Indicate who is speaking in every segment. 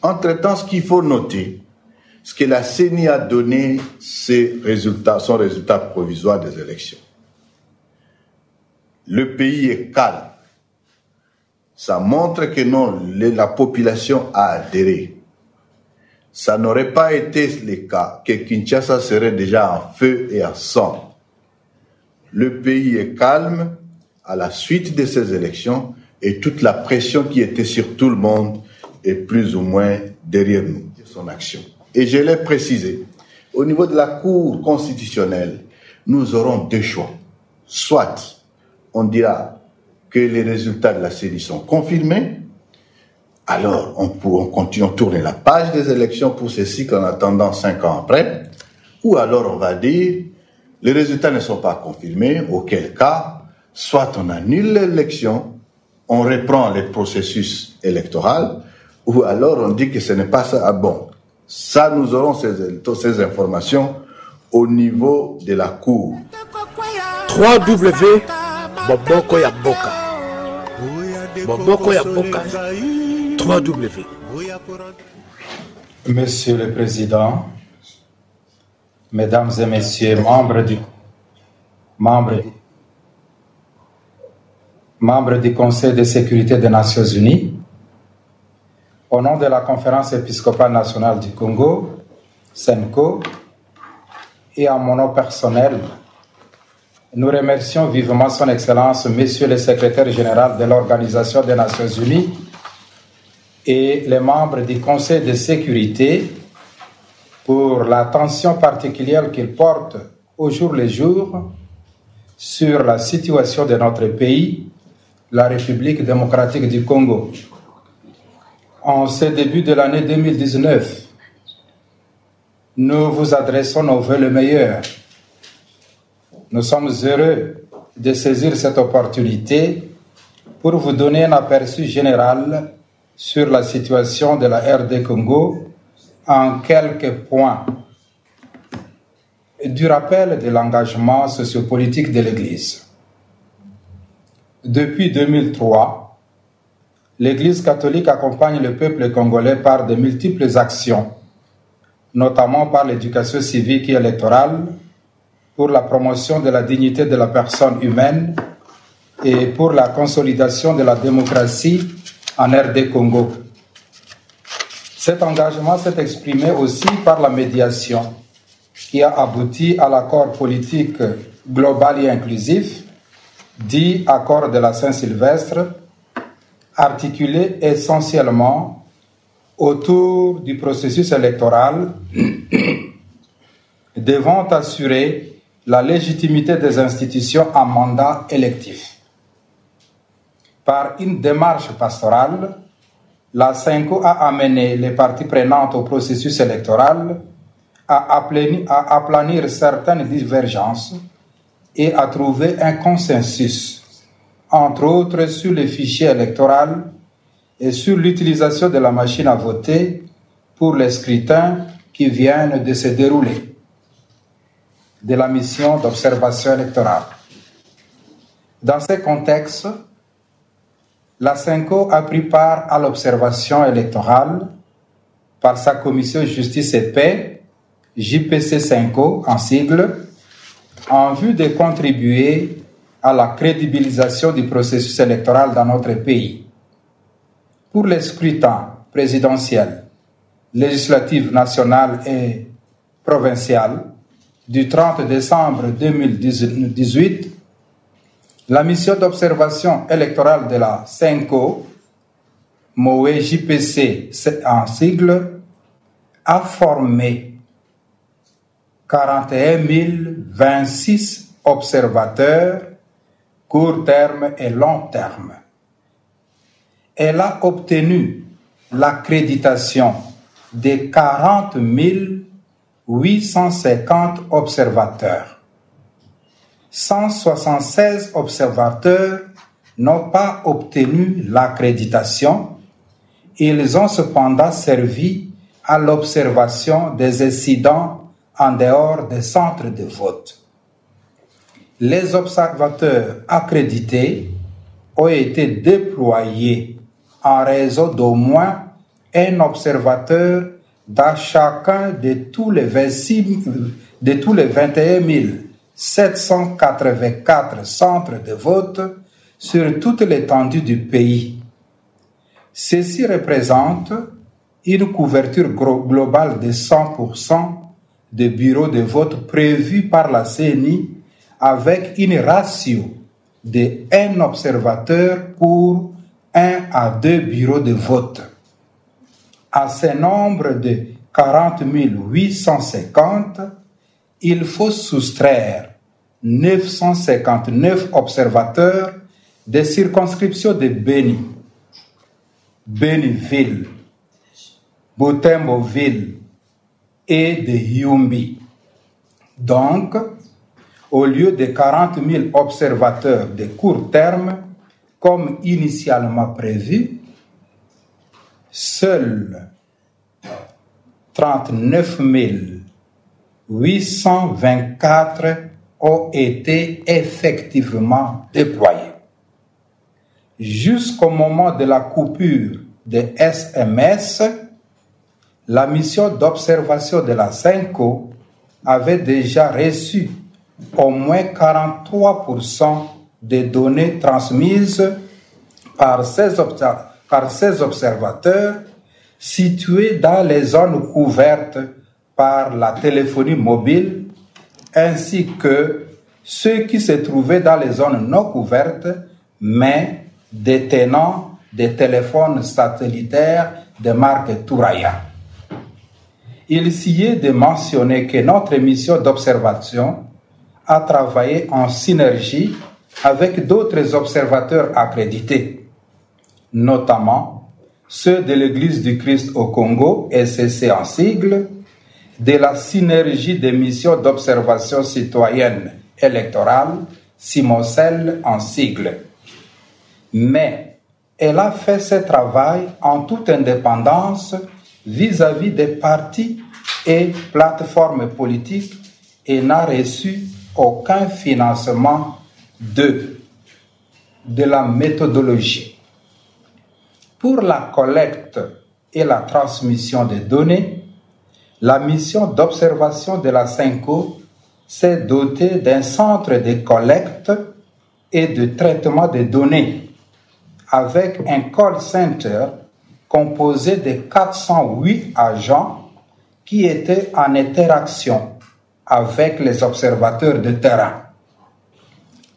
Speaker 1: Entre-temps, ce qu'il faut noter, c'est que la CENI a donné son résultat provisoire des élections. Le pays est calme. Ça montre que non, la population a adhéré. Ça n'aurait pas été le cas que Kinshasa serait déjà en feu et en sang. Le pays est calme à la suite de ces élections et toute la pression qui était sur tout le monde est plus ou moins derrière nous, son action. Et je l'ai précisé, au niveau de la Cour constitutionnelle, nous aurons deux choix. Soit on dira que les résultats de la CENI sont confirmés, alors on continue, on tourne la page des élections pour ce cycle en attendant 5 ans après, ou alors on va dire les résultats ne sont pas confirmés, auquel cas, soit on annule l'élection, on reprend le processus électoral, ou alors on dit que ce n'est pas ça. Ah bon, ça nous aurons ces informations au niveau de la Cour.
Speaker 2: 3W Boboko ya Boka. Boboko ya Boka. 3W.
Speaker 3: Monsieur le Président, Mesdames et Messieurs, membres du Conseil de sécurité des Nations Unies, au nom de la Conférence épiscopale nationale du Congo, CENCO, et en mon nom personnel, nous remercions vivement Son Excellence, Monsieur le Secrétaire général de l'Organisation des Nations Unies et les membres du Conseil de sécurité pour l'attention particulière qu'ils portent au jour le jour sur la situation de notre pays, la République démocratique du Congo. En ce début de l'année 2019, nous vous adressons nos vœux le meilleur. Nous sommes heureux de saisir cette opportunité pour vous donner un aperçu général sur la situation de la RD Congo en quelques points du rappel de l'engagement sociopolitique de l'Église. Depuis 2003, l'Église catholique accompagne le peuple congolais par de multiples actions, notamment par l'éducation civique et électorale, pour la promotion de la dignité de la personne humaine et pour la consolidation de la démocratie en RD Congo. Cet engagement s'est exprimé aussi par la médiation qui a abouti à l'accord politique global et inclusif, dit accord de la Saint-Sylvestre, articulé essentiellement autour du processus électoral devant assurer la légitimité des institutions à mandat électif. Par une démarche pastorale, la CENCO a amené les parties prenantes au processus électoral à aplanir certaines divergences et à trouver un consensus, entre autres sur le fichier électoral et sur l'utilisation de la machine à voter pour les scrutins qui viennent de se dérouler, de la mission d'observation électorale. Dans ce contexte, la CENCO a pris part à l'observation électorale par sa commission Justice et Paix, JPC CENCO en sigle, en vue de contribuer à la crédibilisation du processus électoral dans notre pays. Pour les scrutins présidentiels, législatifs national et provincial du 30 décembre 2018, la mission d'observation électorale de la CENCO, MOE JPC en sigle, a formé 41 026 observateurs court terme et long terme. Elle a obtenu l'accréditation de 40 850 observateurs. 176 observateurs n'ont pas obtenu l'accréditation. Ils ont cependant servi à l'observation des incidents en dehors des centres de vote. Les observateurs accrédités ont été déployés en réseau d'au moins un observateur dans chacun de tous les 21 784 centres de vote sur toute l'étendue du pays. Ceci représente une couverture globale de 100% des bureaux de vote prévus par la CENI avec une ratio de 1 observateur pour 1 à 2 bureaux de vote. À ce nombre de 40 850, il faut soustraire 959 observateurs des circonscriptions de Beni, Beniville, Butembo-Ville et de Yumbi. Donc, au lieu de 40 000 observateurs de court terme, comme initialement prévu, seuls 39 824 ont été effectivement déployés. Jusqu'au moment de la coupure des SMS, la mission d'observation de la CENCO avait déjà reçu au moins 43% des données transmises par ces observateurs situés dans les zones couvertes par la téléphonie mobile, ainsi que ceux qui se trouvaient dans les zones non couvertes, mais détenant des téléphones satellitaires de marque Touraya. Il s'y est de mentionner que notre mission d'observation a travaillé en synergie avec d'autres observateurs accrédités, notamment ceux de l'Église du Christ au Congo, SCC en sigle, de la synergie des missions d'observation citoyenne électorale, SIMOCEL en sigle. Mais elle a fait ce travail en toute indépendance vis-à-vis des partis et plateformes politiques et n'a reçu aucun financement de la méthodologie. Pour la collecte et la transmission des données, la mission d'observation de la CENCO s'est dotée d'un centre de collecte et de traitement des données avec un call center composé de 408 agents qui étaient en interaction avec les observateurs de terrain.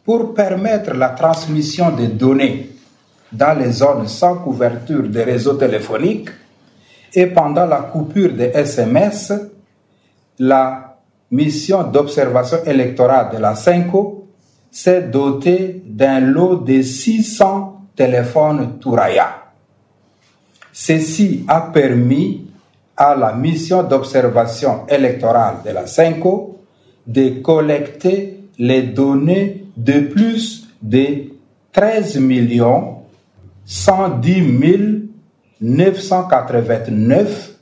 Speaker 3: Pour permettre la transmission des données dans les zones sans couverture des réseaux téléphoniques et pendant la coupure des SMS, la mission d'observation électorale de la CENCO s'est dotée d'un lot de 600 téléphones Touraya. Ceci a permis à la mission d'observation électorale de la CENCO de collecter les données de plus de 13 110 999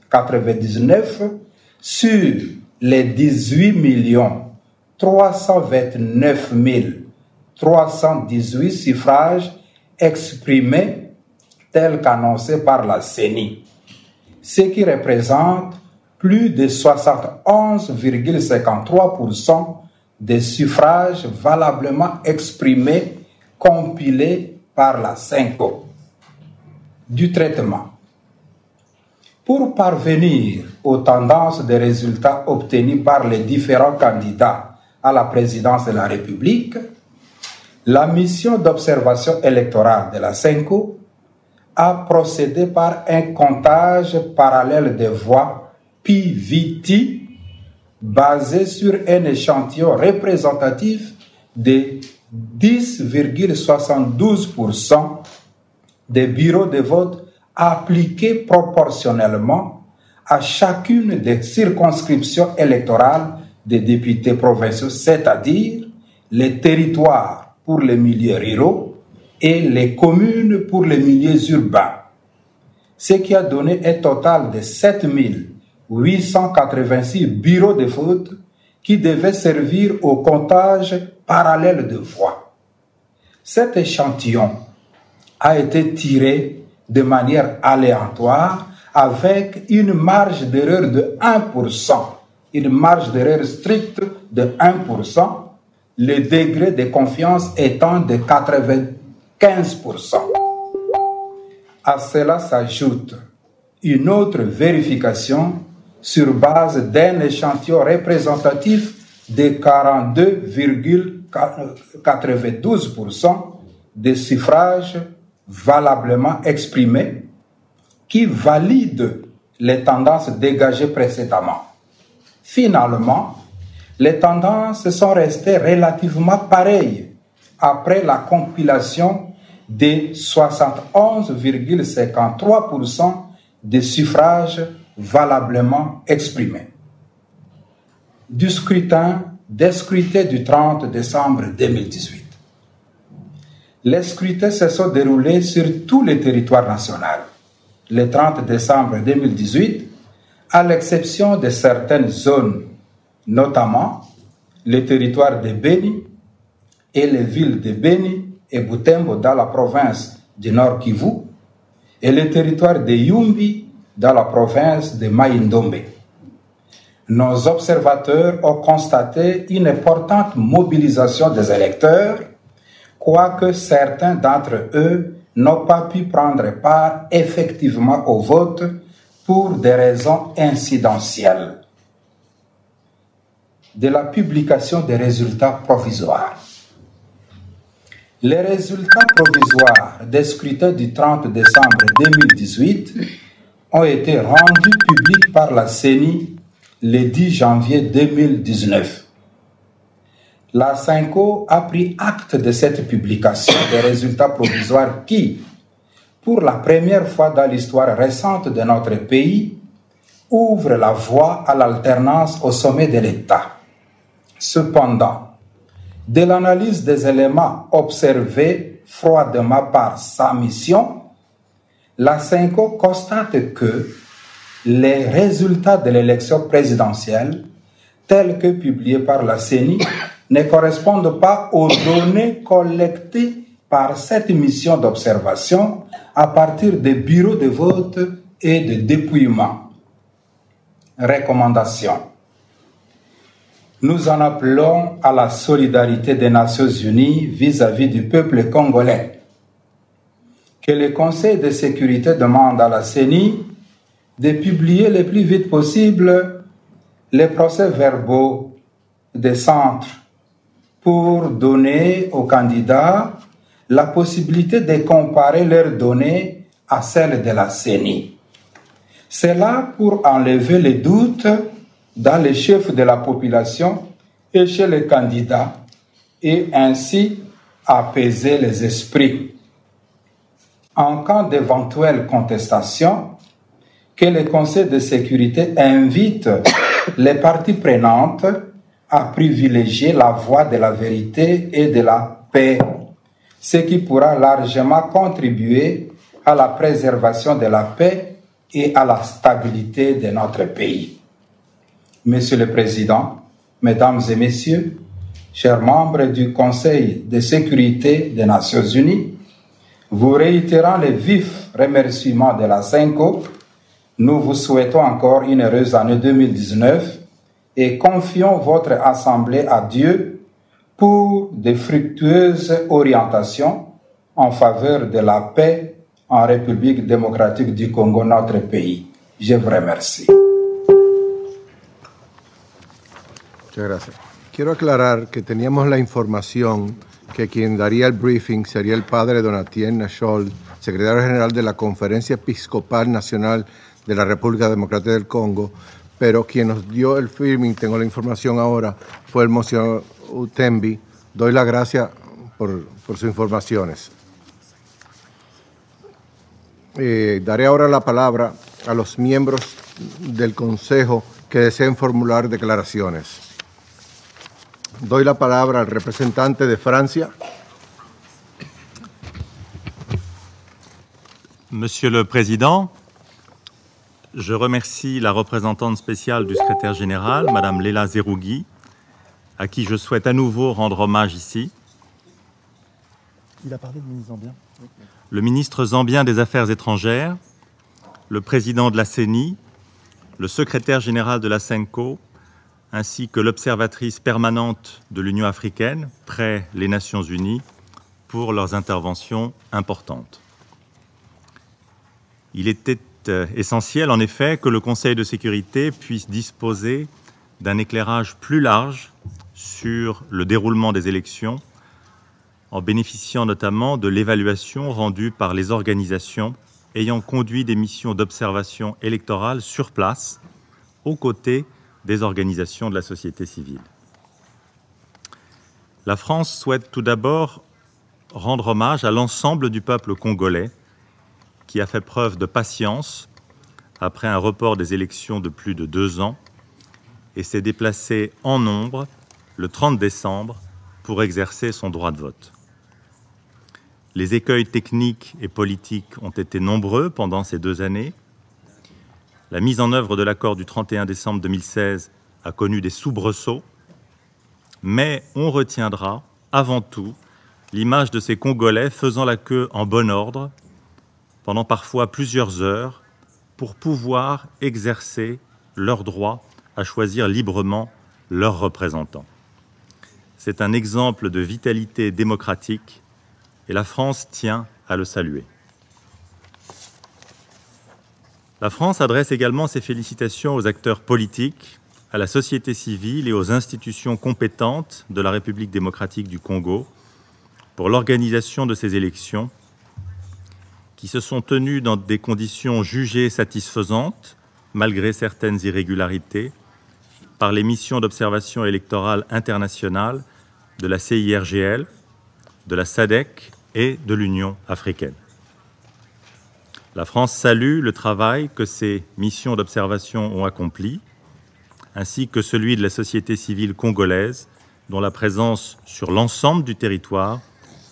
Speaker 3: sur les 18 329 318 suffrages exprimés tels qu'annoncés par la CENI, ce qui représente plus de 71,53% des suffrages valablement exprimés compilés par la CENCO. Du traitement. Pour parvenir aux tendances des résultats obtenus par les différents candidats à la présidence de la République, la mission d'observation électorale de la CENCO a procédé par un comptage parallèle des voix PVT basé sur un échantillon représentatif de 10,72% des bureaux de vote appliqués proportionnellement à chacune des circonscriptions électorales des députés provinciaux, c'est-à-dire les territoires pour les milieux ruraux et les communes pour les milieux urbains, ce qui a donné un total de 7 886 bureaux de vote qui devaient servir au comptage parallèle de voix. Cet échantillon a été tiré de manière aléatoire avec une marge d'erreur de 1%, une marge d'erreur stricte de 1%, le degré de confiance étant de 95%. À cela s'ajoute une autre vérification sur base d'un échantillon représentatif de 42,92% des suffrages valablement exprimés qui valident les tendances dégagées précédemment. Finalement, les tendances sont restées relativement pareilles après la compilation des 71,53% des suffrages valablement exprimés. Du scrutin du 30 décembre 2018. Les scrutins se sont déroulés sur tout le territoire national. Le 30 décembre 2018, à l'exception de certaines zones, notamment le territoire de Beni et les villes de Beni et Butembo dans la province du Nord Kivu et le territoire de Yumbi dans la province de Mai-Ndombe. Nos observateurs ont constaté une importante mobilisation des électeurs, quoique certains d'entre eux n'ont pas pu prendre part effectivement au vote pour des raisons incidentielles. De la publication des résultats provisoires. Les résultats provisoires des scrutins du 30 décembre 2018 ont été rendus publics par la CENI le 10 janvier 2019. La CENCO a pris acte de cette publication des résultats provisoires qui, pour la première fois dans l'histoire récente de notre pays, ouvre la voie à l'alternance au sommet de l'État. Cependant, de l'analyse des éléments observés froidement par sa mission, la CENCO constate que les résultats de l'élection présidentielle, tels que publiés par la CENI, ne correspondent pas aux données collectées par cette mission d'observation à partir des bureaux de vote et de dépouillement. Recommandation. Nous en appelons à la solidarité des Nations Unies vis-à-vis du peuple congolais. Que le Conseil de sécurité demande à la CENI de publier le plus vite possible les procès-verbaux des centres pour donner aux candidats la possibilité de comparer leurs données à celles de la CENI. C'est là pour enlever les doutes dans les chefs de la population et chez les candidats et ainsi apaiser les esprits. En cas d'éventuelle contestation, que le Conseil de sécurité invite les parties prenantes à privilégier la voie de la vérité et de la paix, ce qui pourra largement contribuer à la préservation de la paix et à la stabilité de notre pays. Monsieur le Président, Mesdames et Messieurs, chers membres du Conseil de sécurité des Nations Unies, vous réitérant les vifs remerciements de la CENCO, nous vous souhaitons encore une heureuse année 2019 et confions votre Assemblée à Dieu pour de fructueuses orientations en faveur de la paix en République démocratique du Congo, notre pays. Je vous remercie.
Speaker 4: Muchas gracias. Quiero aclarar que teníamos la información que quien daría el briefing sería el padre Donatien Nachol, secretario general de la Conferencia Episcopal Nacional de la República Democrática del Congo, pero quien nos dio el briefing, tengo la información ahora, fue el Monsignor Utembi. Doy las gracias por sus informaciones. Daré ahora la palabra a los miembros del Consejo que deseen formular declaraciones. Doy la palabra al representante de Francia.
Speaker 5: Monsieur le Président, je remercie la représentante spéciale du secrétaire général, Madame Léla Zerougui, à qui je souhaite à nouveau rendre hommage ici.
Speaker 6: Il a parlé de ministre zambien.
Speaker 5: Le ministre zambien des Affaires étrangères, le président de la CENI, le secrétaire général de la SENCO, ainsi que l'observatrice permanente de l'Union africaine près les Nations unies pour leurs interventions importantes. Il était essentiel, en effet, que le Conseil de sécurité puisse disposer d'un éclairage plus large sur le déroulement des élections, en bénéficiant notamment de l'évaluation rendue par les organisations ayant conduit des missions d'observation électorale sur place, aux côtés des organisations de la société civile. La France souhaite tout d'abord rendre hommage à l'ensemble du peuple congolais qui a fait preuve de patience après un report des élections de plus de 2 ans et s'est déplacé en nombre le 30 décembre pour exercer son droit de vote. Les écueils techniques et politiques ont été nombreux pendant ces 2 années. La mise en œuvre de l'accord du 31 décembre 2016 a connu des soubresauts, mais on retiendra avant tout l'image de ces Congolais faisant la queue en bon ordre pendant parfois plusieurs heures pour pouvoir exercer leur droit à choisir librement leurs représentants. C'est un exemple de vitalité démocratique et la France tient à le saluer. La France adresse également ses félicitations aux acteurs politiques, à la société civile et aux institutions compétentes de la République démocratique du Congo pour l'organisation de ces élections qui se sont tenues dans des conditions jugées satisfaisantes, malgré certaines irrégularités, par les missions d'observation électorale internationale de la CIRGL, de la SADC et de l'Union africaine. La France salue le travail que ces missions d'observation ont accompli, ainsi que celui de la société civile congolaise, dont la présence sur l'ensemble du territoire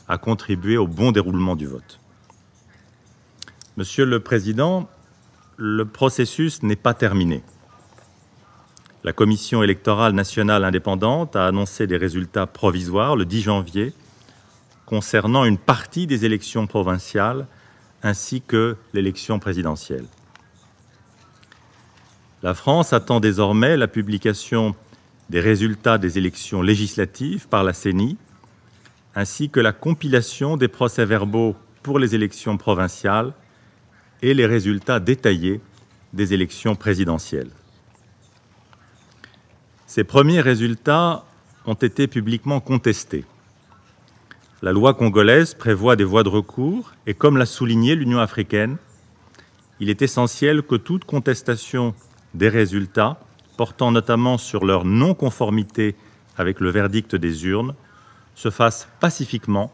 Speaker 5: a contribué au bon déroulement du vote. Monsieur le Président, le processus n'est pas terminé. La Commission électorale nationale indépendante a annoncé des résultats provisoires le 10 janvier concernant une partie des élections provinciales ainsi que l'élection présidentielle. La France attend désormais la publication des résultats des élections législatives par la CENI, ainsi que la compilation des procès-verbaux pour les élections provinciales et les résultats détaillés des élections présidentielles. Ces premiers résultats ont été publiquement contestés. La loi congolaise prévoit des voies de recours et, comme l'a souligné l'Union africaine, il est essentiel que toute contestation des résultats, portant notamment sur leur non-conformité avec le verdict des urnes, se fasse pacifiquement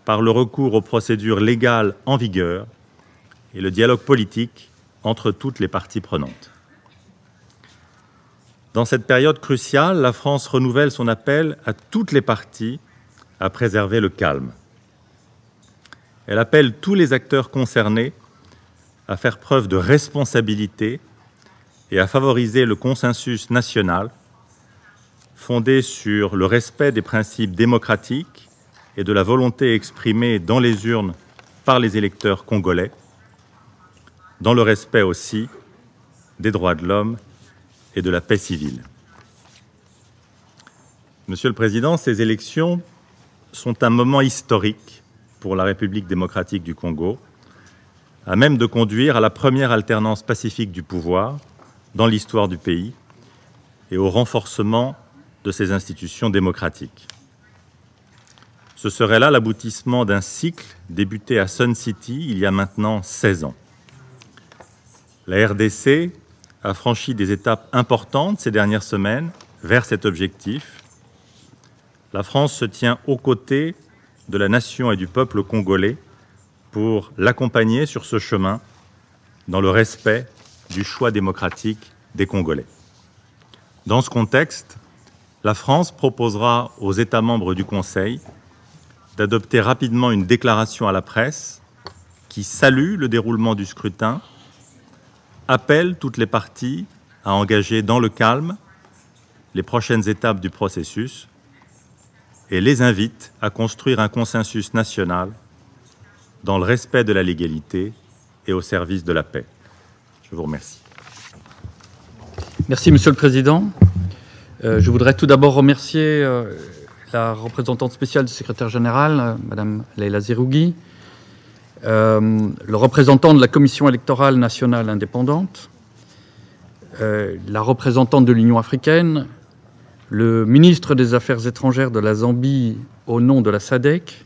Speaker 5: par le recours aux procédures légales en vigueur et le dialogue politique entre toutes les parties prenantes. Dans cette période cruciale, la France renouvelle son appel à toutes les parties à préserver le calme. Elle appelle tous les acteurs concernés à faire preuve de responsabilité et à favoriser le consensus national fondé sur le respect des principes démocratiques et de la volonté exprimée dans les urnes par les électeurs congolais, dans le respect aussi des droits de l'homme et de la paix civile. Monsieur le Président, ces élections sont un moment historique pour la République démocratique du Congo, à même de conduire à la première alternance pacifique du pouvoir dans l'histoire du pays et au renforcement de ses institutions démocratiques. Ce serait là l'aboutissement d'un cycle débuté à Sun City il y a maintenant 16 ans. La RDC a franchi des étapes importantes ces dernières semaines vers cet objectif. La France se tient aux côtés de la nation et du peuple congolais pour l'accompagner sur ce chemin dans le respect du choix démocratique des Congolais. Dans ce contexte, la France proposera aux États membres du Conseil d'adopter rapidement une déclaration à la presse qui salue le déroulement du scrutin, appelle toutes les parties à engager dans le calme les prochaines étapes du processus et les invite à construire un consensus national dans le respect de la légalité et au service de la paix. Je vous remercie.
Speaker 6: Merci, Monsieur le Président. Je voudrais tout d'abord remercier la représentante spéciale du secrétaire général, Madame Leila Zerougui, le représentant de la Commission électorale nationale indépendante, la représentante de l'Union africaine, le ministre des Affaires étrangères de la Zambie au nom de la SADC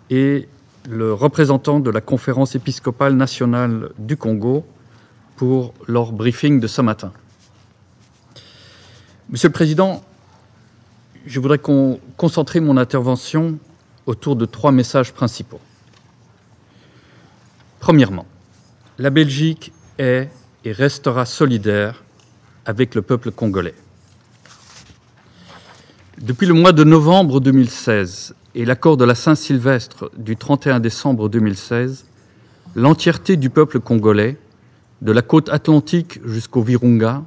Speaker 6: et le représentant de la Conférence épiscopale nationale du Congo pour leur briefing de ce matin. Monsieur le Président, je voudrais concentrer mon intervention autour de 3 messages principaux. Premièrement, la Belgique est et restera solidaire avec le peuple congolais. Depuis le mois de novembre 2016 et l'accord de la Saint-Sylvestre du 31 décembre 2016, l'entièreté du peuple congolais, de la côte atlantique jusqu'au Virunga,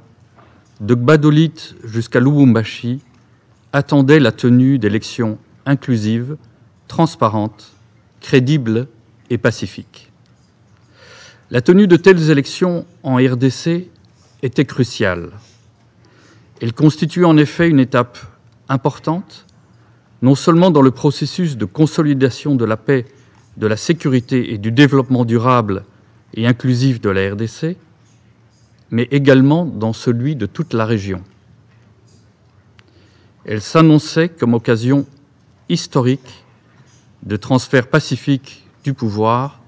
Speaker 6: de Gbadolite jusqu'à Lubumbashi, attendait la tenue d'élections inclusives, transparentes, crédibles et pacifiques. La tenue de telles élections en RDC était cruciale. Elle constitue en effet une étape importante, non seulement dans le processus de consolidation de la paix, de la sécurité et du développement durable et inclusif de la RDC, mais également dans celui de toute la région. Elle s'annonçait comme occasion historique de transfert pacifique du pouvoir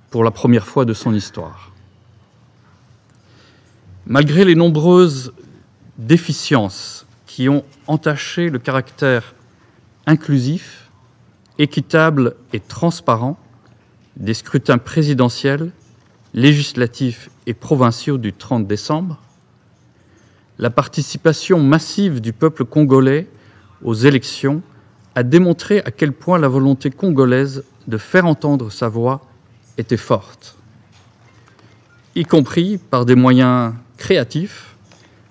Speaker 6: pour la première fois de son histoire. Malgré les nombreuses déficiences qui ont entaché le caractère inclusif, équitable et transparent des scrutins présidentiels, législatifs et provinciaux du 30 décembre, la participation massive du peuple congolais aux élections a démontré à quel point la volonté congolaise de faire entendre sa voix était forte, y compris par des moyens créatifs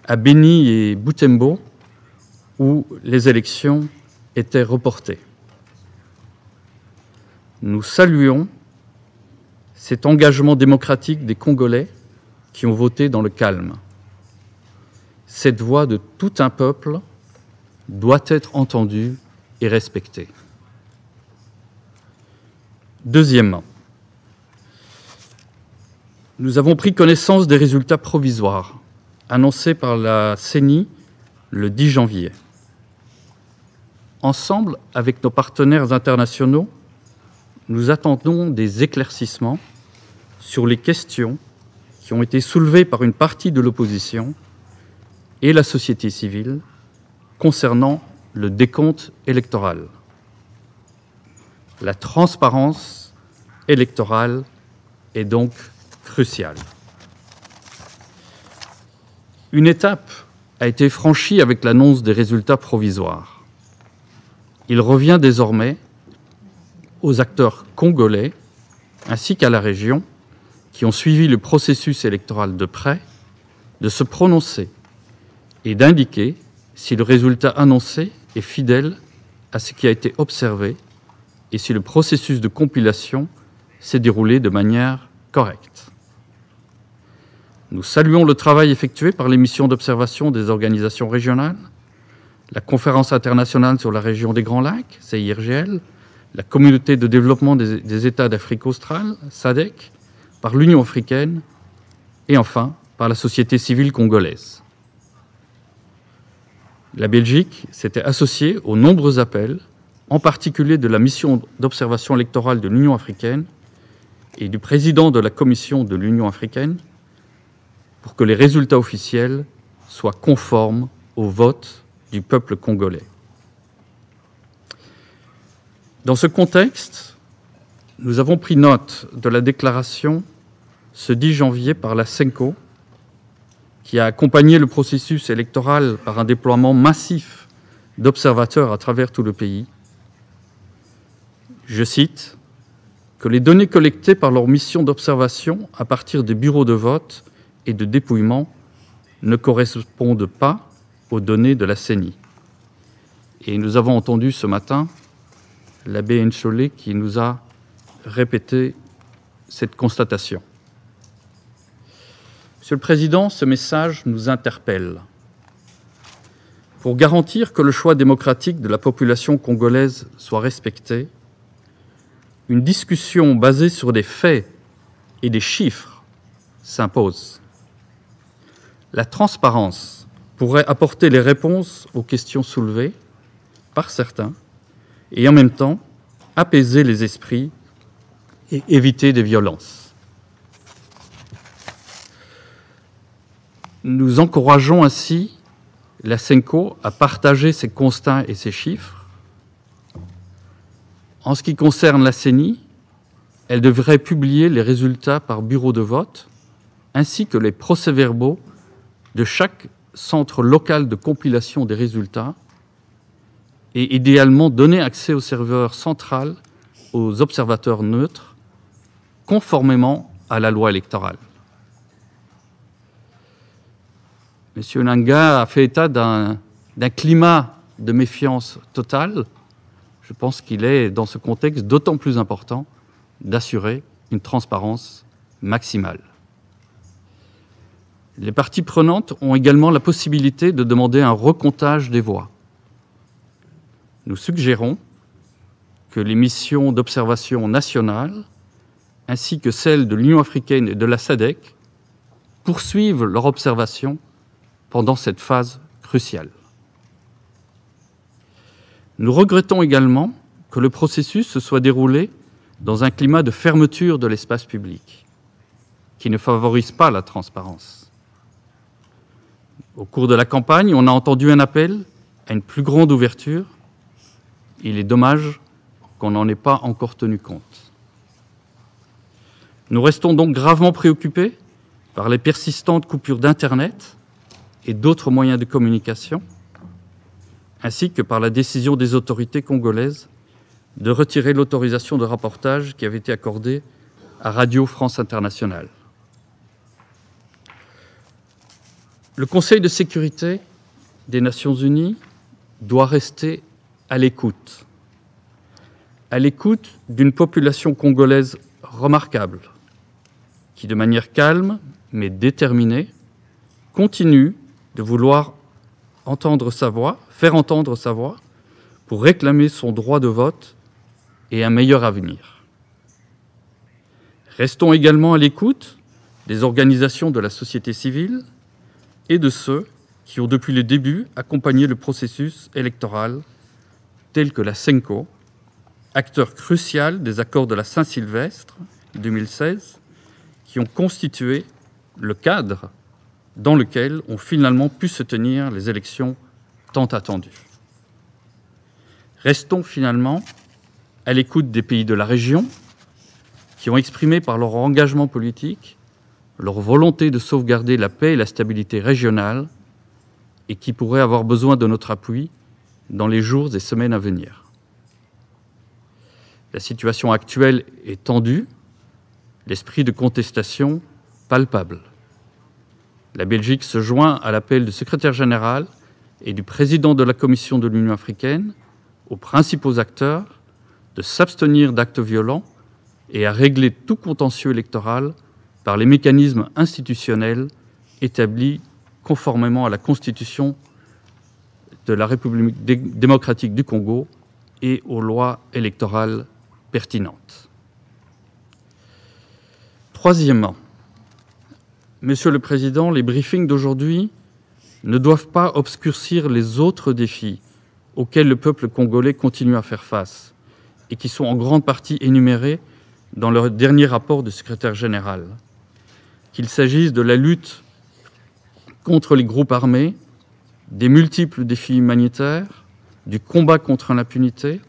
Speaker 6: à Beni et Butembo, où les élections étaient reportées. Nous saluons cet engagement démocratique des Congolais qui ont voté dans le calme. Cette voix de tout un peuple doit être entendue et respectée. Deuxièmement, nous avons pris connaissance des résultats provisoires annoncés par la CENI le 10 janvier. Ensemble, avec nos partenaires internationaux, nous attendons des éclaircissements sur les questions qui ont été soulevées par une partie de l'opposition et la société civile concernant le décompte électoral. La transparence électorale est donc cruciale. Une étape a été franchie avec l'annonce des résultats provisoires. Il revient désormais aux acteurs congolais ainsi qu'à la région qui ont suivi le processus électoral de près de se prononcer et d'indiquer si le résultat annoncé est fidèle à ce qui a été observé et si le processus de compilation s'est déroulé de manière correcte. Nous saluons le travail effectué par les missions d'observation des organisations régionales, la Conférence internationale sur la région des Grands Lacs, CIRGL, la Communauté de développement des États d'Afrique australe, SADC, par l'Union africaine et enfin par la société civile congolaise. La Belgique s'était associée aux nombreux appels, en particulier de la mission d'observation électorale de l'Union africaine et du président de la Commission de l'Union africaine, pour que les résultats officiels soient conformes au vote du peuple congolais. Dans ce contexte, nous avons pris note de la déclaration ce 10 janvier par la CENCO, qui a accompagné le processus électoral par un déploiement massif d'observateurs à travers tout le pays. Je cite, que les données collectées par leur mission d'observation à partir des bureaux de vote et de dépouillement ne correspondent pas aux données de la CENI. Et nous avons entendu ce matin l'abbé Ncholet qui nous a répété cette constatation. Monsieur le Président, ce message nous interpelle. Pour garantir que le choix démocratique de la population congolaise soit respecté, une discussion basée sur des faits et des chiffres s'impose. La transparence pourrait apporter les réponses aux questions soulevées par certains et en même temps apaiser les esprits et éviter des violences. Nous encourageons ainsi la SENCO à partager ses constats et ses chiffres. En ce qui concerne la CENI, elle devrait publier les résultats par bureau de vote ainsi que les procès-verbaux de chaque centre local de compilation des résultats et idéalement donner accès au serveur central aux observateurs neutres conformément à la loi électorale. M. Nanga a fait état d'un climat de méfiance totale. Je pense qu'il est, dans ce contexte, d'autant plus important d'assurer une transparence maximale. Les parties prenantes ont également la possibilité de demander un recomptage des voix. Nous suggérons que les missions d'observation nationales, ainsi que celles de l'Union africaine et de la SADC, poursuivent leur observation pendant cette phase cruciale. Nous regrettons également que le processus se soit déroulé dans un climat de fermeture de l'espace public, qui ne favorise pas la transparence. Au cours de la campagne, on a entendu un appel à une plus grande ouverture. Il est dommage qu'on n'en ait pas encore tenu compte. Nous restons donc gravement préoccupés par les persistantes coupures d'Internet et d'autres moyens de communication, ainsi que par la décision des autorités congolaises de retirer l'autorisation de rapportage qui avait été accordée à Radio France Internationale. Le Conseil de sécurité des Nations Unies doit rester à l'écoute d'une population congolaise remarquable, qui, de manière calme mais déterminée, continue de vouloir faire entendre sa voix pour réclamer son droit de vote et un meilleur avenir. Restons également à l'écoute des organisations de la société civile et de ceux qui ont depuis le début accompagné le processus électoral, tels que la SENCO, acteur crucial des accords de la Saint-Sylvestre 2016, qui ont constitué le cadre dans lequel ont finalement pu se tenir les élections tant attendues. Restons finalement à l'écoute des pays de la région qui ont exprimé par leur engagement politique leur volonté de sauvegarder la paix et la stabilité régionale et qui pourraient avoir besoin de notre appui dans les jours et semaines à venir. La situation actuelle est tendue, l'esprit de contestation palpable. La Belgique se joint à l'appel du secrétaire général et du président de la Commission de l'Union africaine aux principaux acteurs de s'abstenir d'actes violents et à régler tout contentieux électoral par les mécanismes institutionnels établis conformément à la Constitution de la République démocratique du Congo et aux lois électorales pertinentes. Troisièmement, Monsieur le Président, les briefings d'aujourd'hui ne doivent pas obscurcir les autres défis auxquels le peuple congolais continue à faire face et qui sont en grande partie énumérés dans le dernier rapport du secrétaire général. Qu'il s'agisse de la lutte contre les groupes armés, des multiples défis humanitaires, du combat contre l'impunité,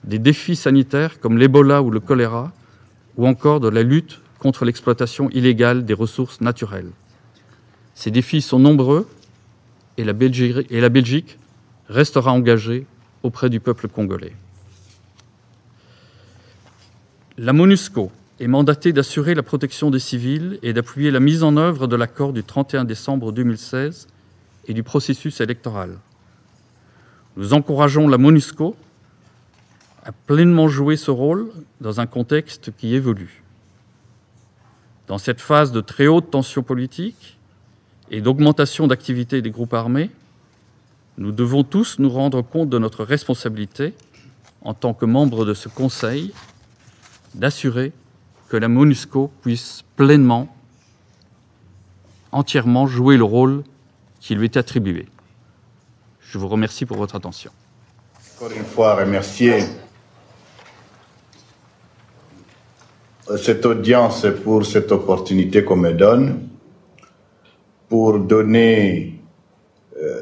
Speaker 6: des défis sanitaires comme l'Ebola ou le choléra, ou encore de la lutte contre l'exploitation illégale des ressources naturelles. Ces défis sont nombreux et la Belgique restera engagée auprès du peuple congolais. La MONUSCO est mandatée d'assurer la protection des civils et d'appuyer la mise en œuvre de l'accord du 31 décembre 2016 et du processus électoral. Nous encourageons la MONUSCO à pleinement jouer ce rôle dans un contexte qui évolue. Dans cette phase de très haute tension politique, et d'augmentation d'activité des groupes armés, nous devons tous nous rendre compte de notre responsabilité en tant que membres de ce Conseil d'assurer que la MONUSCO puisse pleinement, entièrement jouer le rôle qui lui est attribué. Je vous remercie pour votre attention.
Speaker 1: Encore une fois, remercier cette audience pour cette opportunité qu'on me donne pour donner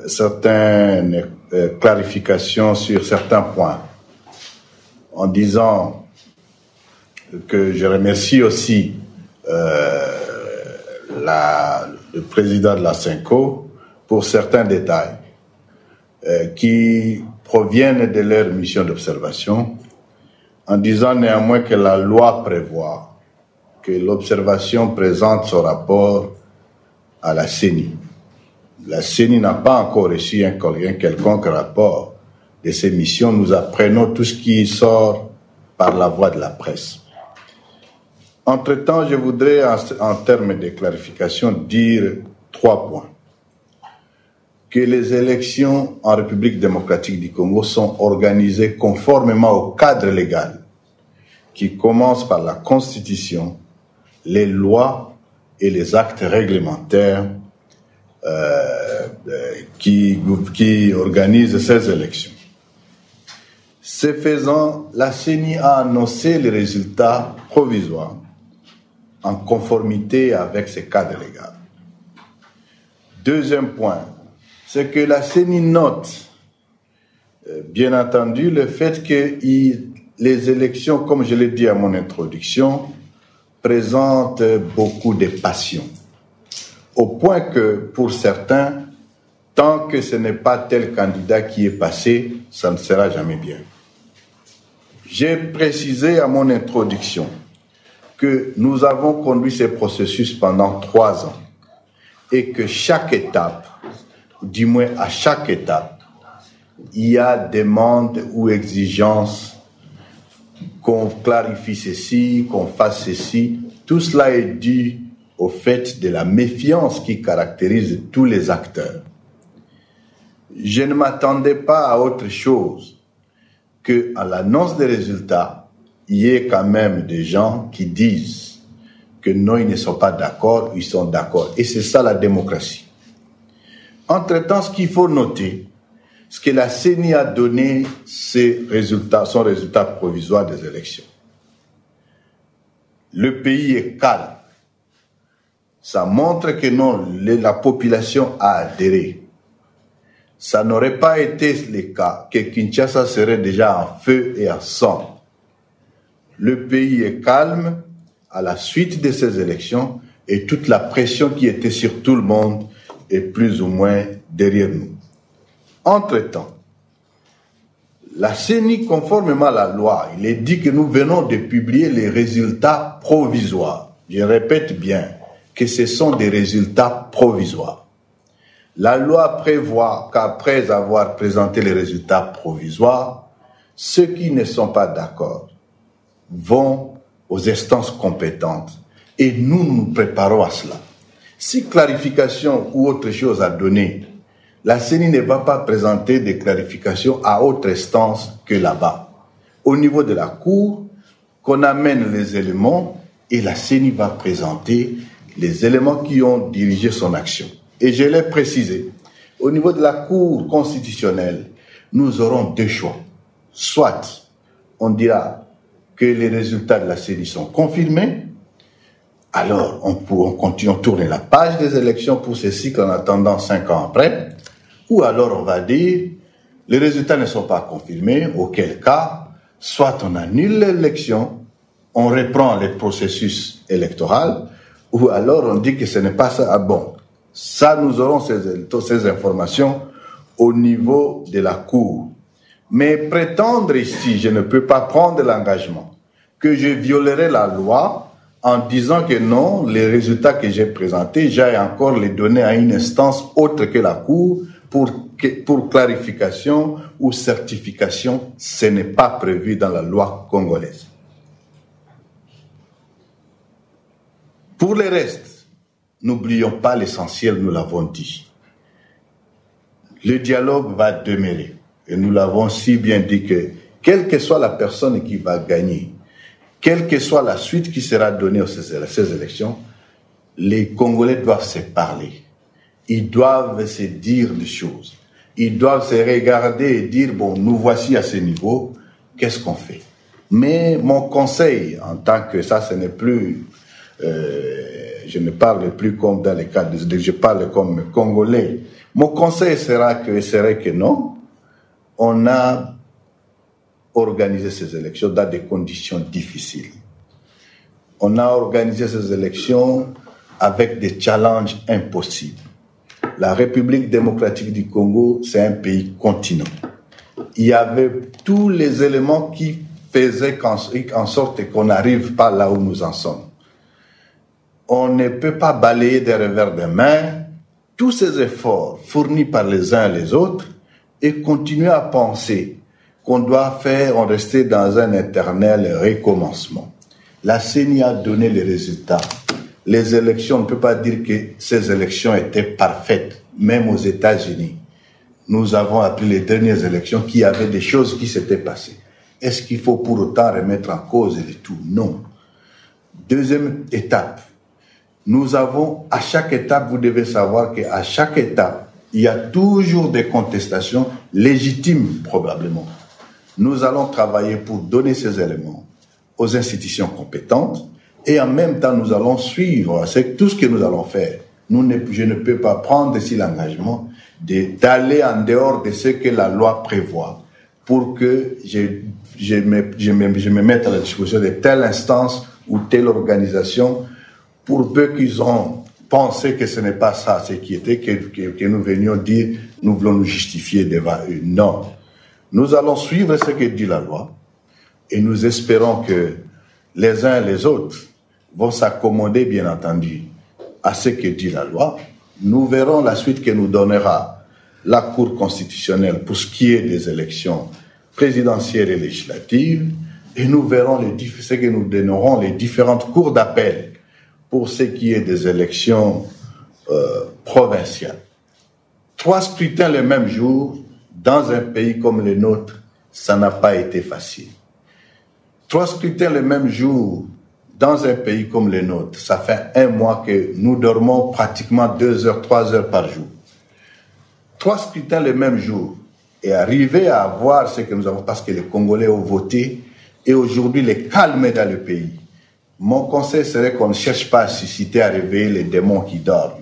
Speaker 1: certaines clarifications sur certains points. En disant que je remercie aussi le président de la CENCO pour certains détails qui proviennent de leur mission d'observation, en disant néanmoins que la loi prévoit que l'observation présente son rapport à la CENI. La CENI n'a pas encore reçu un quelconque rapport de ces missions. Nous apprenons tout ce qui sort par la voie de la presse. Entre-temps, je voudrais, en termes de clarification, dire 3 points. Que les élections en République démocratique du Congo sont organisées conformément au cadre légal qui commence par la Constitution, les lois et les actes réglementaires qui organisent ces élections. Ce faisant, la CENI a annoncé les résultats provisoires en conformité avec ce cadre légal. Deuxième point, c'est que la CENI note, bien entendu, le fait que les élections, comme je l'ai dit à mon introduction, présentent beaucoup de passion. Au point que, pour certains, tant que ce n'est pas tel candidat qui est passé, ça ne sera jamais bien. J'ai précisé à mon introduction que nous avons conduit ce processus pendant 3 ans et que chaque étape, du moins à chaque étape, il y a demande ou exigence qu'on clarifie ceci, qu'on fasse ceci. Tout cela est dû au fait de la méfiance qui caractérise tous les acteurs. Je ne m'attendais pas à autre chose qu'à l'annonce des résultats, il y ait quand même des gens qui disent que non, ils ne sont pas d'accord, ils sont d'accord. Et c'est ça la démocratie. Entre-temps, ce qu'il faut noter, c'est que la CENI a donné son résultat provisoire des élections. Le pays est calme. Ça montre que non, la population a adhéré. Ça n'aurait pas été le cas que Kinshasa serait déjà en feu et en sang. Le pays est calme à la suite de ces élections et toute la pression qui était sur tout le monde est plus ou moins derrière nous. Entre-temps, la CENI, conformément à la loi, il est dit que nous venons de publier les résultats provisoires. Je répète bien que ce sont des résultats provisoires. La loi prévoit qu'après avoir présenté les résultats provisoires, ceux qui ne sont pas d'accord vont aux instances compétentes et nous nous préparons à cela. Si clarification ou autre chose à donner, la CENI ne va pas présenter des clarifications à autre instance que là-bas. Au niveau de la Cour, qu'on amène les éléments et la CENI va présenter les éléments qui ont dirigé son action. Et je l'ai précisé, au niveau de la Cour constitutionnelle, nous aurons 2 choix. Soit on dira que les résultats de la CENI sont confirmés, alors on continue, on tourne la page des élections pour ce cycle en attendant 5 ans après, ou alors on va dire les résultats ne sont pas confirmés, auquel cas, soit on annule l'élection, on reprend le processus électoral, ou alors on dit que ce n'est pas ça. Ah bon, ça nous aurons ces informations au niveau de la Cour. Mais prétendre ici, je ne peux pas prendre l'engagement que je violerai la loi en disant que non, les résultats que j'ai présentés, j'ai encore les donner à une instance autre que la Cour pour clarification ou certification. Ce n'est pas prévu dans la loi congolaise. Pour le reste, n'oublions pas l'essentiel, nous l'avons dit. Le dialogue va demeurer. Et nous l'avons si bien dit que, quelle que soit la personne qui va gagner, quelle que soit la suite qui sera donnée à ces élections, les Congolais doivent se parler. Ils doivent se dire des choses. Ils doivent se regarder et dire, bon, nous voici à ce niveau, qu'est-ce qu'on fait? Mais mon conseil, en tant que ça, ce n'est plus, je ne parle plus comme dans les cas de, je parle comme Congolais. Mon conseil serait que non, on a organisé ces élections dans des conditions difficiles. On a organisé ces élections avec des challenges impossibles. La République démocratique du Congo, c'est un pays continent. Il y avait tous les éléments qui faisaient en sorte qu'on n'arrive pas là où nous en sommes. On ne peut pas balayer des revers de main tous ces efforts fournis par les uns et les autres et continuer à penser qu'on doit faire, on restait dans un éternel recommencement. La CENI a donné les résultats. Les élections, on ne peut pas dire que ces élections étaient parfaites, même aux États-Unis. Nous avons appris les dernières élections qu'il y avait des choses qui s'étaient passées. Est-ce qu'il faut pour autant remettre en cause et tout? Non. Deuxième étape. Nous avons, à chaque étape, vous devez savoir qu'à chaque étape, il y a toujours des contestations légitimes, probablement. Nous allons travailler pour donner ces éléments aux institutions compétentes et en même temps, nous allons suivre tout ce que nous allons faire. Je ne peux pas prendre ici l'engagement d'aller en dehors de ce que la loi prévoit pour que je me mette à la disposition de telle instance ou telle organisation pour peu qu'ils ont pensé que ce n'est pas ça, ce qui était, que nous venions dire, nous voulons nous justifier devant eux. Non. Nous allons suivre ce que dit la loi et nous espérons que les uns et les autres vont s'accommoder, bien entendu, à ce que dit la loi. Nous verrons la suite que nous donnera la Cour constitutionnelle pour ce qui est des élections présidentielles et législatives et nous verrons ce que nous donnerons les différentes cours d'appel pour ce qui est des élections provinciales. 3 scrutins le même jour, dans un pays comme le nôtre, ça n'a pas été facile. 3 scrutins le même jour, dans un pays comme le nôtre, ça fait 1 mois que nous dormons pratiquement 2 heures, 3 heures par jour. 3 scrutins le même jour, et arriver à avoir ce que nous avons, parce que les Congolais ont voté, et aujourd'hui le calme dans le pays. Mon conseil serait qu'on ne cherche pas à susciter, à réveiller les démons qui dorment.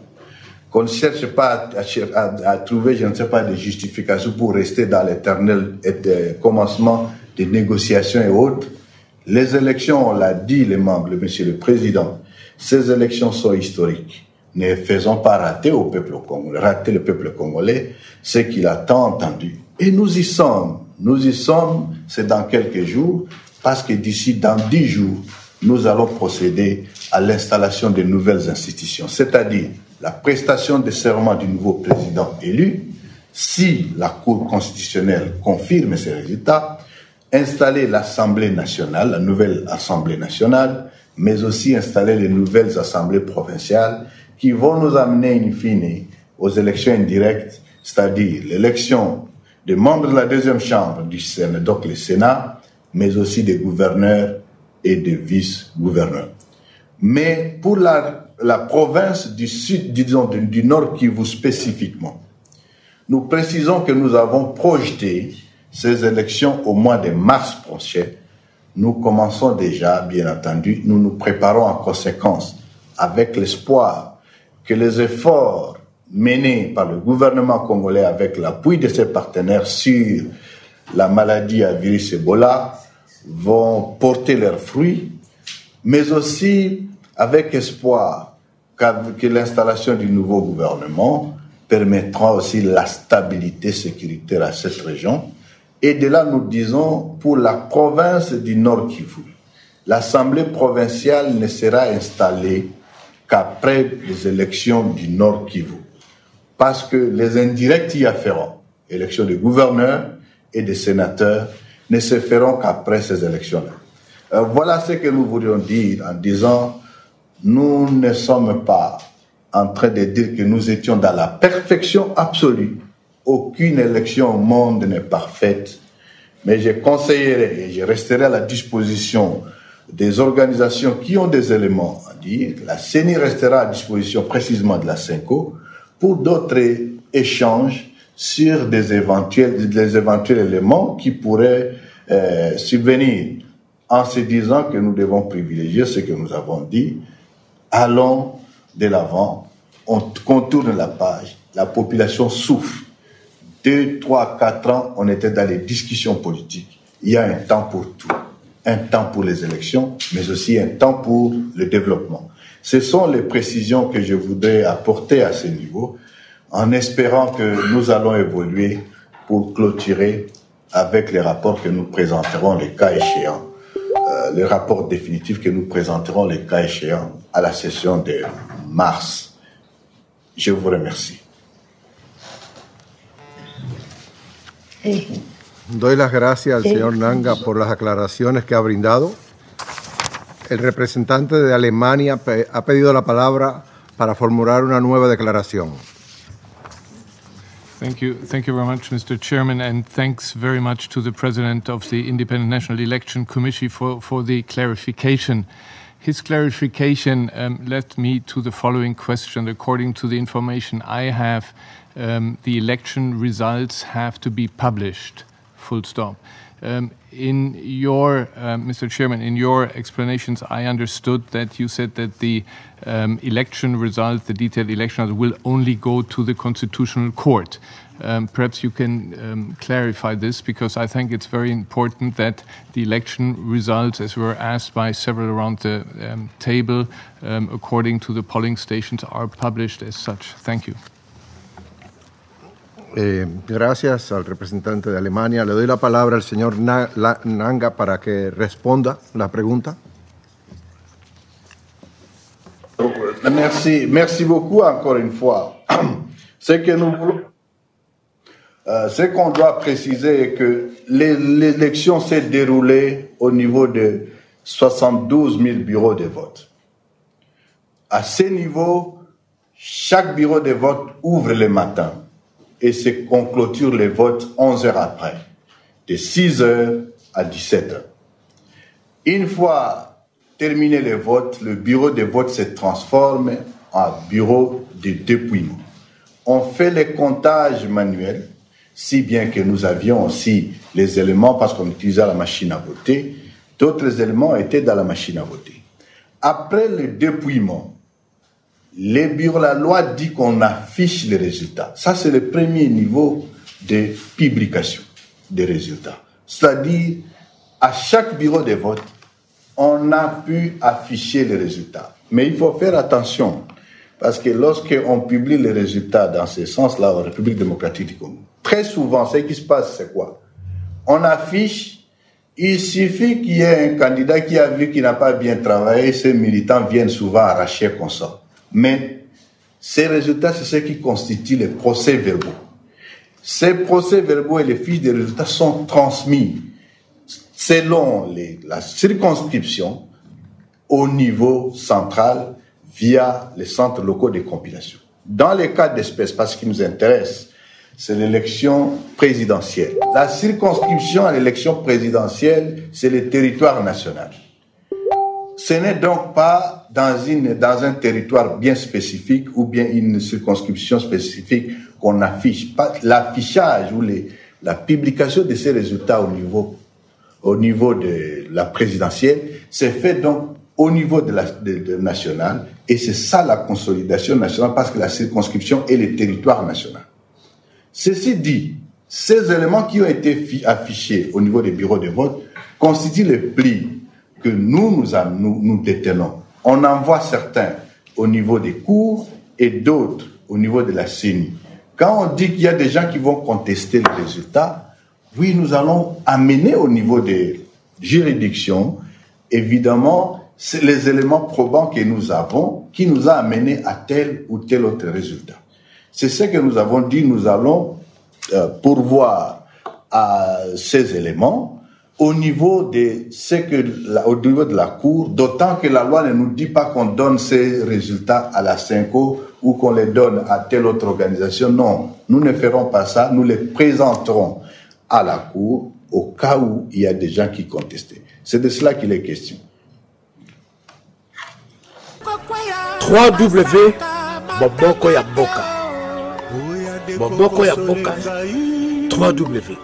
Speaker 1: Qu'on ne cherche pas à trouver, je ne sais pas, des justifications pour rester dans l'éternel commencement des négociations et autres. Les élections, on l'a dit, les membres, Monsieur le Président, ces élections sont historiques. Ne faisons pas rater le peuple congolais, ce qu'il a tant entendu. Et nous y sommes, c'est dans quelques jours, parce que d'ici dans 10 jours, nous allons procéder à l'installation de nouvelles institutions, c'est-à-dire la prestation de serment du nouveau président élu, si la Cour constitutionnelle confirme ces résultats, installer l'Assemblée nationale, la nouvelle Assemblée nationale, mais aussi installer les nouvelles assemblées provinciales qui vont nous amener in fine aux élections indirectes, c'est-à-dire l'élection des membres de la deuxième chambre du Sénat, donc le Sénat, mais aussi des gouverneurs et des vice-gouverneurs. Mais pour la province du sud, disons du Nord Kivu spécifiquement, nous précisons que nous avons projeté ces élections au mois de mars prochain. Nous commençons déjà, bien entendu, nous nous préparons en conséquence avec l'espoir que les efforts menés par le gouvernement congolais avec l'appui de ses partenaires sur la maladie à virus Ebola vont porter leurs fruits, mais aussi avec espoir que l'installation du nouveau gouvernement permettra aussi la stabilité sécuritaire à cette région. Et de là, nous disons, pour la province du Nord Kivu, l'Assemblée provinciale ne sera installée qu'après les élections du Nord Kivu. Parce que les indirects y afférents, élections de gouverneurs et de sénateurs, ne se feront qu'après ces élections-là. Voilà ce que nous voulions dire en disant, nous ne sommes pas en train de dire que nous étions dans la perfection absolue. Aucune élection au monde n'est parfaite, mais je conseillerais et je resterai à la disposition des organisations qui ont des éléments à dire. La CENI restera à disposition précisément de la CENCO pour d'autres échanges sur des éventuels éléments qui pourraient subvenir, en se disant que nous devons privilégier ce que nous avons dit. Allons de l'avant, on contourne la page, la population souffre. 2, 3, 4 ans, on était dans les discussions politiques. Il y a un temps pour tout. Un temps pour les élections, mais aussi un temps pour le développement. Ce sont les précisions que je voudrais apporter à ce niveau, en espérant que nous allons évoluer pour clôturer avec les rapports que nous présenterons les cas échéants, les rapports définitifs que nous présenterons les cas échéants à la session de mars. Je vous remercie.
Speaker 4: Doy las gracias al señor Nanga por las aclaraciones que ha brindado. El representante de Alemania ha pedido la palabra para formular una nueva declaración.
Speaker 7: Thank you very much, Mr. Chairman, and thanks very much to the President of the Independent National Election Commission for the clarification. His clarification led me to the following question. According to the information I have, the election results have to be published, full stop. In your, Mr. Chairman, in your explanations, I understood that you said that the election results, the detailed election results, will only go to the Constitutional Court. Perhaps you can clarify this, because I think it's very important that the election results, as were asked by several around the table, according to the polling stations, are published as such. Thank you.
Speaker 4: Gracias al representante de Alemania. Le doy la palabra al señor Nanga para que responda la pregunta.
Speaker 1: Merci beaucoup encore une fois. Ce qu'on doit préciser est que l'élection s'est déroulée au niveau de 72 000 bureaux de vote. À ce niveau, chaque bureau de vote ouvre le matin et on clôture les votes 11 heures après, de 6 heures à 17 heures. Une fois terminé les votes, le bureau de vote se transforme en bureau de dépouillement. On fait les comptages manuels, si bien que nous avions aussi les éléments, parce qu'on utilisait la machine à voter, d'autres éléments étaient dans la machine à voter. Après le dépouillement, la loi dit qu'on affiche les résultats. Ça, c'est le premier niveau de publication des résultats. C'est-à-dire, à chaque bureau de vote, on a pu afficher les résultats. Mais il faut faire attention, parce que lorsqu'on publie les résultats dans ce sens-là, en République démocratique du Congo, très souvent, ce qui se passe, c'est quoi? On affiche, il suffit qu'il y ait un candidat qui a vu qu'il n'a pas bien travaillé, ces militants viennent souvent arracher comme ça. Mais ces résultats, c'est ce qui constitue les procès-verbaux. Ces procès-verbaux et les fiches de résultats sont transmis selon la circonscription au niveau central via les centres locaux de compilation. Dans les cas d'espèce, parce qu'il nous intéresse, c'est l'élection présidentielle. La circonscription à l'élection présidentielle, c'est le territoire national. Ce n'est donc pas dans un territoire bien spécifique ou bien une circonscription spécifique qu'on affiche. L'affichage ou la publication de ces résultats au niveau de la présidentielle, c'est fait donc au niveau de national, et c'est ça la consolidation nationale, parce que la circonscription est le territoire national. Ceci dit, ces éléments qui ont été affichés au niveau des bureaux de vote constituent les plis que nous détenons. On envoie certains au niveau des cours et d'autres au niveau de la CENI. Quand on dit qu'il y a des gens qui vont contester les résultats, oui, nous allons amener au niveau des juridictions, évidemment, c'est les éléments probants que nous avons qui nous a amenés à tel ou tel autre résultat. C'est ce que nous avons dit, nous allons pourvoir à ces éléments au niveau de la Cour, d'autant que la loi ne nous dit pas qu'on donne ces résultats à la CENCO ou qu'on les donne à telle autre organisation. Non, nous ne ferons pas ça. Nous les présenterons à la Cour au cas où il y a des gens qui contestaient. C'est de cela qu'il est question.
Speaker 2: Boboko ya Boka. Boboko ya Boka. 3W.